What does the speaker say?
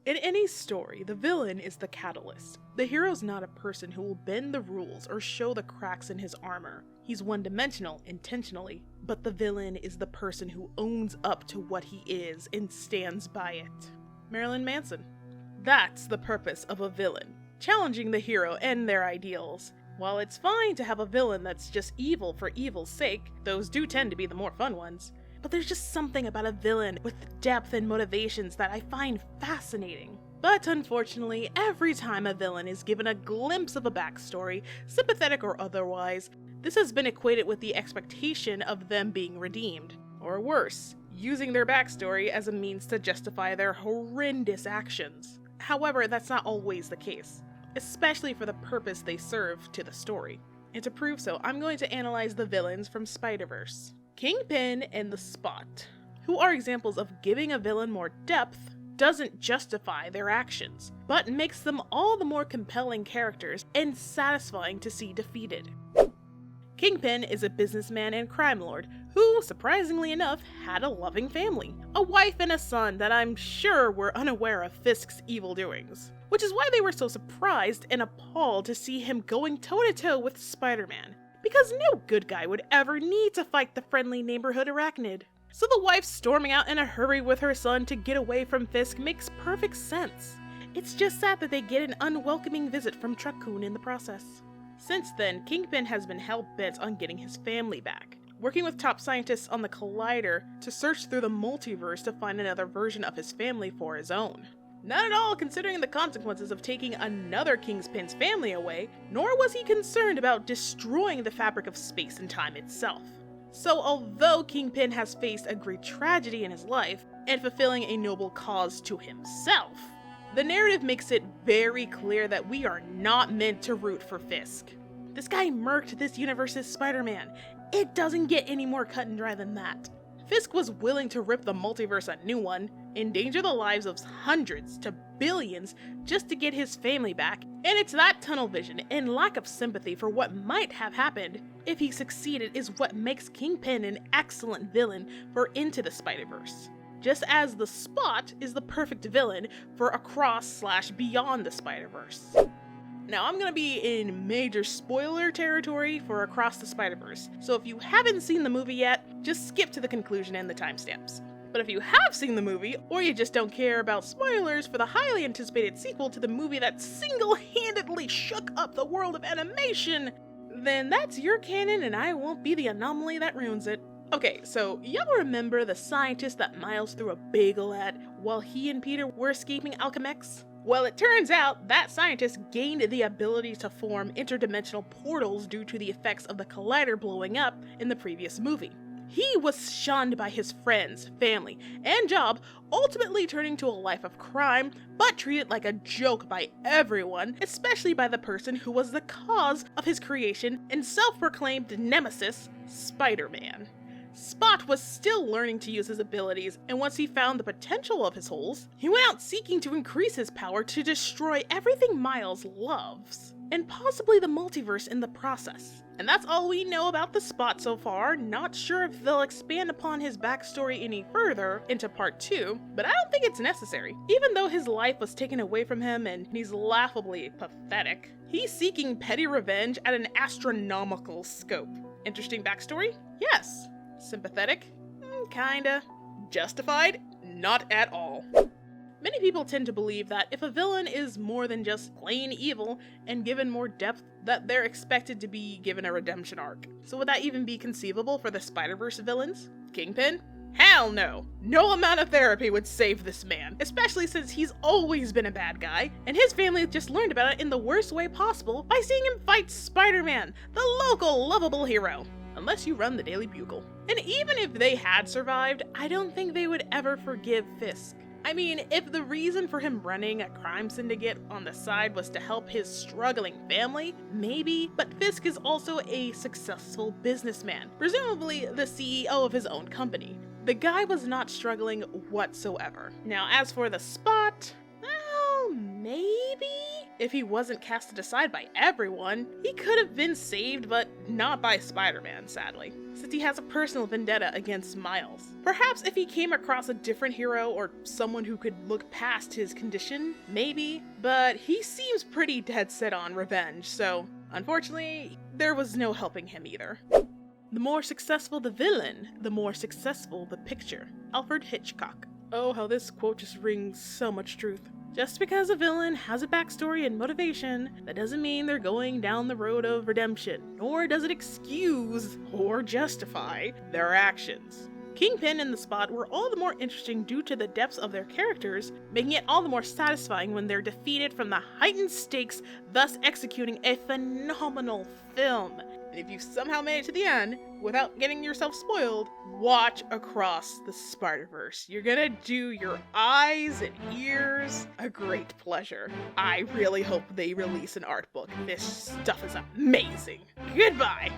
In any story, the villain is the catalyst. The hero's not a person who will bend the rules or show the cracks in his armor. He's one-dimensional, intentionally, but the villain is the person who owns up to what he is and stands by it. Marilyn Manson. That's the purpose of a villain, challenging the hero and their ideals. While it's fine to have a villain that's just evil for evil's sake, those do tend to be the more fun ones, but there's just something about a villain with depth and motivations that I find fascinating. But unfortunately, every time a villain is given a glimpse of a backstory, sympathetic or otherwise, this has been equated with the expectation of them being redeemed. Or worse, using their backstory as a means to justify their horrendous actions. However, that's not always the case, especially for the purpose they serve to the story. And to prove so, I'm going to analyze the villains from SpiderVerse. Kingpin and the Spot, who are examples of giving a villain more depth, doesn't justify their actions, but makes them all the more compelling characters and satisfying to see defeated. Kingpin is a businessman and crime lord who, surprisingly enough, had a loving family, a wife and a son that I'm sure were unaware of Fisk's evil doings, which is why they were so surprised and appalled to see him going toe-to-toe with Spider-Man, because no good guy would ever need to fight the friendly neighborhood arachnid. So the wife storming out in a hurry with her son to get away from Fisk makes perfect sense. It's just sad that they get an unwelcoming visit from Truck-kun in the process. Since then, Kingpin has been hell-bent on getting his family back, working with top scientists on the Collider to search through the multiverse to find another version of his family for his own. Not at all considering the consequences of taking another Kingpin's family away, nor was he concerned about destroying the fabric of space and time itself. So although Kingpin has faced a great tragedy in his life, and fulfilling a noble cause to himself, the narrative makes it very clear that we are not meant to root for Fisk. This guy murked this universe's Spider-Man. It doesn't get any more cut and dry than that. Fisk was willing to rip the multiverse a new one, endanger the lives of hundreds to billions just to get his family back, and it's that tunnel vision and lack of sympathy for what might have happened if he succeeded is what makes Kingpin an excellent villain for Into the Spider-Verse. Just as the Spot is the perfect villain for Across/Beyond the Spider-Verse. Now I'm gonna be in major spoiler territory for Across the Spider-Verse, so if you haven't seen the movie yet, just skip to the conclusion and the timestamps. But if you have seen the movie, or you just don't care about spoilers for the highly anticipated sequel to the movie that single-handedly shook up the world of animation, then that's your canon and I won't be the anomaly that ruins it. Okay, so y'all remember the scientist that Miles threw a bagel at while he and Peter were escaping Alchemex? Well, it turns out that scientist gained the ability to form interdimensional portals due to the effects of the Collider blowing up in the previous movie. He was shunned by his friends, family, and job, ultimately turning to a life of crime, but treated like a joke by everyone, especially by the person who was the cause of his creation and self-proclaimed nemesis, Spider-Man. Spot was still learning to use his abilities, and once he found the potential of his holes, he went out seeking to increase his power to destroy everything Miles loves, and possibly the multiverse in the process. And that's all we know about the Spot so far. Not sure if they'll expand upon his backstory any further into part 2, but I don't think it's necessary. Even though his life was taken away from him and he's laughably pathetic, he's seeking petty revenge at an astronomical scope. Interesting backstory? Yes. Sympathetic? Kinda. Justified? Not at all. Many people tend to believe that if a villain is more than just plain evil and given more depth, that they're expected to be given a redemption arc. So would that even be conceivable for the Spider-Verse villains? Kingpin? Hell no! No amount of therapy would save this man, especially since he's always been a bad guy, and his family just learned about it in the worst way possible by seeing him fight Spider-Man, the local lovable hero. Unless you run the Daily Bugle. And even if they had survived, I don't think they would ever forgive Fisk. I mean, if the reason for him running a crime syndicate on the side was to help his struggling family, maybe, but Fisk is also a successful businessman, presumably the CEO of his own company. The guy was not struggling whatsoever. Now, as for the Spot, well, maybe? If he wasn't casted aside by everyone, he could have been saved, but not by Spider-Man, sadly, since he has a personal vendetta against Miles. Perhaps if he came across a different hero or someone who could look past his condition, maybe, but he seems pretty dead set on revenge, so unfortunately, there was no helping him either. The more successful the villain, the more successful the picture. Alfred Hitchcock. Oh, how this quote just rings so much truth. Just because a villain has a backstory and motivation, that doesn't mean they're going down the road of redemption, nor does it excuse or justify their actions. Kingpin and the Spot were all the more interesting due to the depths of their characters, making it all the more satisfying when they're defeated from the heightened stakes, thus executing a phenomenal film. And if you somehow made it to the end without getting yourself spoiled, watch Across the Spider-Verse. You're gonna do your eyes and ears a great pleasure. I really hope they release an art book. This stuff is amazing. Goodbye!